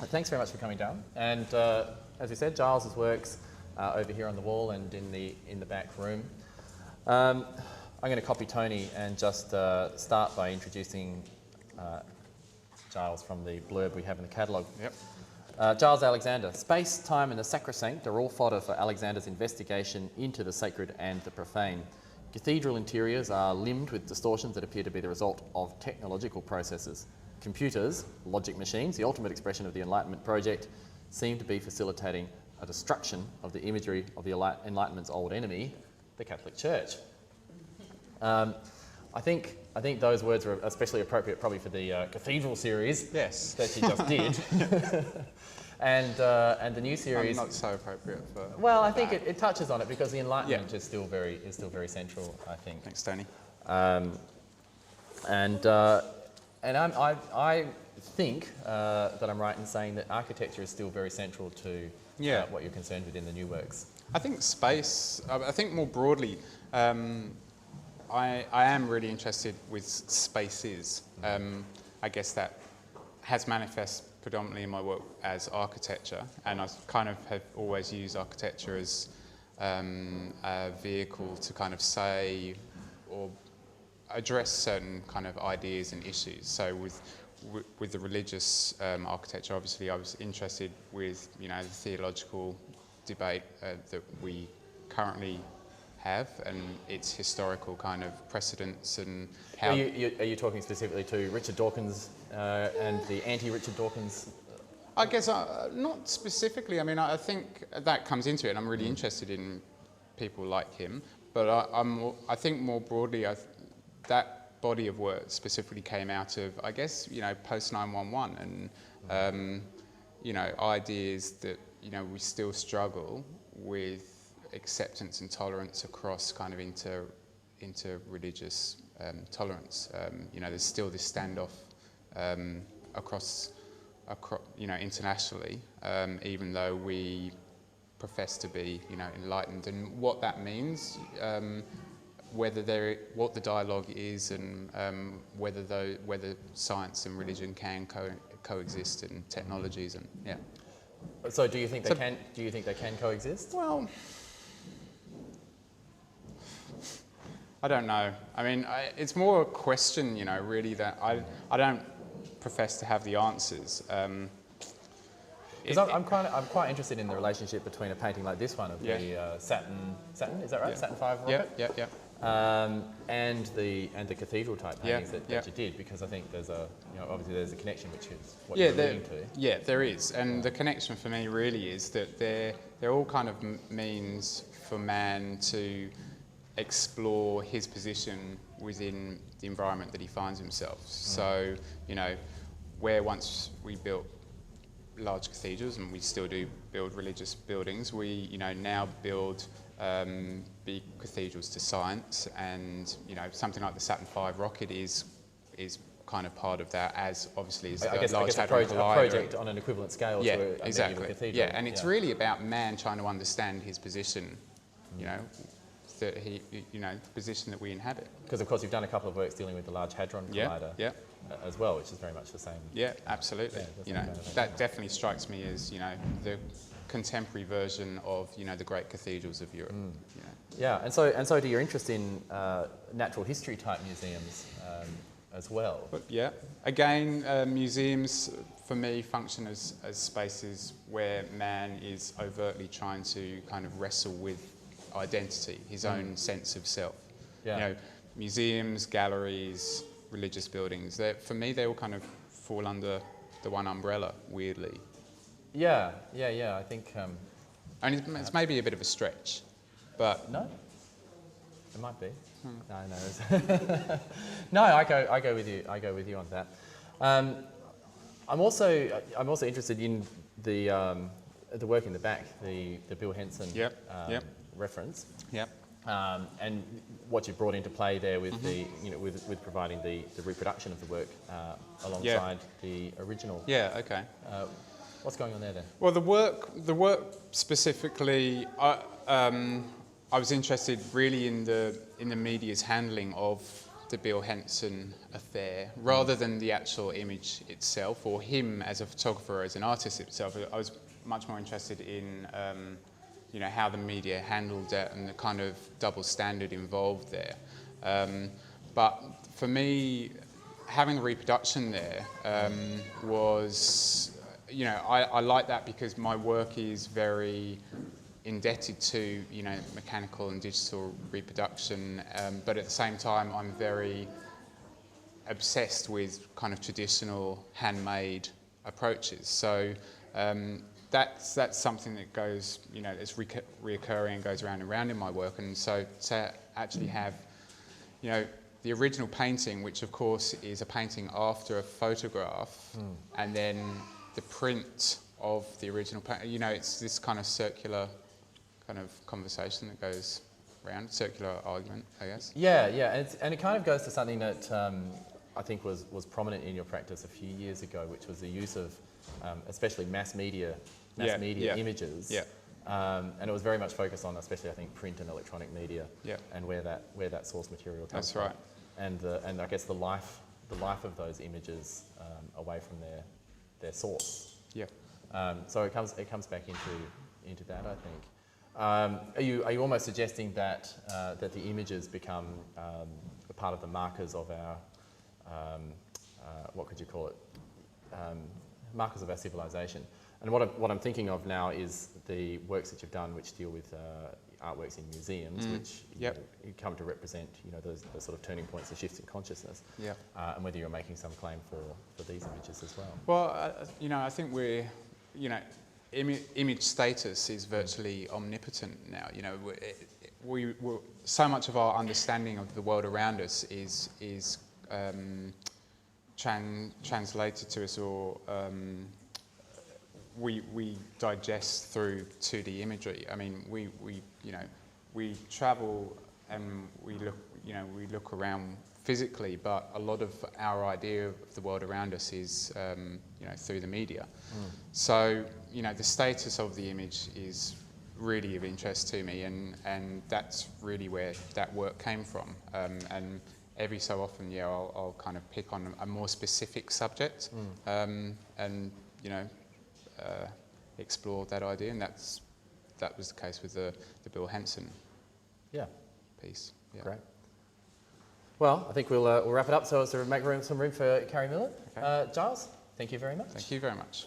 Thanks very much for coming down. And as we said, Giles's works over here on the wall and in the back room. I'm going to copy Tony and just start by introducing Giles from the blurb we have in the catalogue. Yep. Giles Alexander. Space, time and the sacrosanct are all fodder for Alexander's investigation into the sacred and the profane. Cathedral interiors are limned with distortions that appear to be the result of technological processes. Computers, logic machines, the ultimate expression of the Enlightenment project, seem to be facilitating a destruction of the imagery of the Enlightenment's old enemy, the Catholic Church. I think those words are especially appropriate probably for the Cathedral series Yes. that you just did. And the new series... Not so appropriate for... Well, I think it touches on it because the Enlightenment is still very central, I think. Thanks, Tony. And I think that I'm right in saying that architecture is still very central to what you're concerned with in the new works. I think space, I think more broadly, I am really interested with spaces. I guess that has manifest predominantly in my work as architecture, and I kind of have always used architecture as a vehicle to kind of say or address certain kind of ideas and issues. So with the religious architecture, obviously I was interested with the theological debate that we currently have and its historical kind of precedents and how... Are you talking specifically to Richard Dawkins and the anti-Richard Dawkins? I guess not specifically. I mean, I think that comes into it, and I'm really interested in people like him. But I think more broadly, that body of work specifically came out of, I guess, post 9/11 and ideas that we still struggle with acceptance and tolerance across kind of inter-religious tolerance. There's still this standoff across internationally, even though we profess to be enlightened, and what that means. What the dialogue is, and whether science and religion can coexist, and technologies, and So do you think they can? Do you think they can coexist? Well, I don't know. I mean, it's more a question, really, that I don't profess to have the answers. Because I'm quite interested in the relationship between a painting like this one of the Saturn, is that right? Yeah. Saturn V rocket. Yeah. And the cathedral type paintings that you did, because I think there's obviously there's a connection, which is what you're alluding to. Yeah, there is, and the connection for me really is that they're all kind of means for man to explore his position within the environment that he finds himself. So where once we built large cathedrals, and we still do build religious buildings, we now build big cathedrals to science, and something like the Saturn V rocket is kind of part of that, as obviously as I guess a project on an equivalent scale to a medieval cathedral. Yeah, and it's really about man trying to understand his position, that he, the position that we inhabit. Because of course you've done a couple of works dealing with the Large Hadron Collider as well, which is very much the same. Yeah, absolutely. That definitely strikes me as the contemporary version of the great cathedrals of Europe. Yeah, and so do your interest in natural history type museums as well. But again, museums for me function as spaces where man is overtly trying to kind of wrestle with identity, his own sense of self. Museums, galleries, religious buildings, for me they all kind of fall under the one umbrella, weirdly. Yeah, I think... and it's maybe a bit of a stretch, but... No? It might be. No. No, I go with you on that. I'm also interested in the work in the back, the Bill Henson reference. Yep. And what you brought into play there with the with providing the reproduction of the work alongside the original. Yeah. Okay. What's going on there then? Well, the work specifically, I was interested really in the media's handling of the Bill Henson affair, rather than the actual image itself, or him as a photographer, as an artist itself. I was much more interested in, you know, how the media handled it and the kind of double standard involved there. But for me, having the reproduction there was, you know, I like that because my work is very indebted to, you know, mechanical and digital reproduction, but at the same time I'm very obsessed with kind of traditional handmade approaches. So that's something that goes, you know, it's reoccurring and goes around and round in my work. And so to actually have, you know, the original painting, which of course is a painting after a photograph, and then the print of the original painting, you know, it's this kind of circular kind of conversation that goes around, circular argument, I guess. Yeah, and it kind of goes to something that I think was prominent in your practice a few years ago, which was the use of especially mass media images. Yeah. And it was very much focused on, especially I think, print and electronic media, and where that source material comes from. That's right. And I guess the life of those images away from their source. Yeah. So it comes back into that, I think. Are you almost suggesting that that the images become a part of the markers of our what could you call it? Markers of our civilization. And what I'm thinking of now is the works that you've done, which deal with artworks in museums, which you come to represent, you know, those sort of turning points, the shifts in consciousness. Yeah. And whether you're making some claim for these images as well. Well, you know, I think we're, you know, image status is virtually omnipotent now. You know, we so much of our understanding of the world around us is translated to us, or we digest through 2D imagery. I mean, we you know, we travel and we look around physically, but a lot of our idea of the world around us is you know, through the media. So, you know, the status of the image is really of interest to me, and that's really where that work came from. And every so often, I'll kind of pick on a more specific subject, and you know, explore that idea, and that was the case with the Bill Henson piece. Yeah. Great. Well, I think we'll wrap it up so as to make some room for Carrie Millett. Okay. Giles, thank you very much. Thank you very much.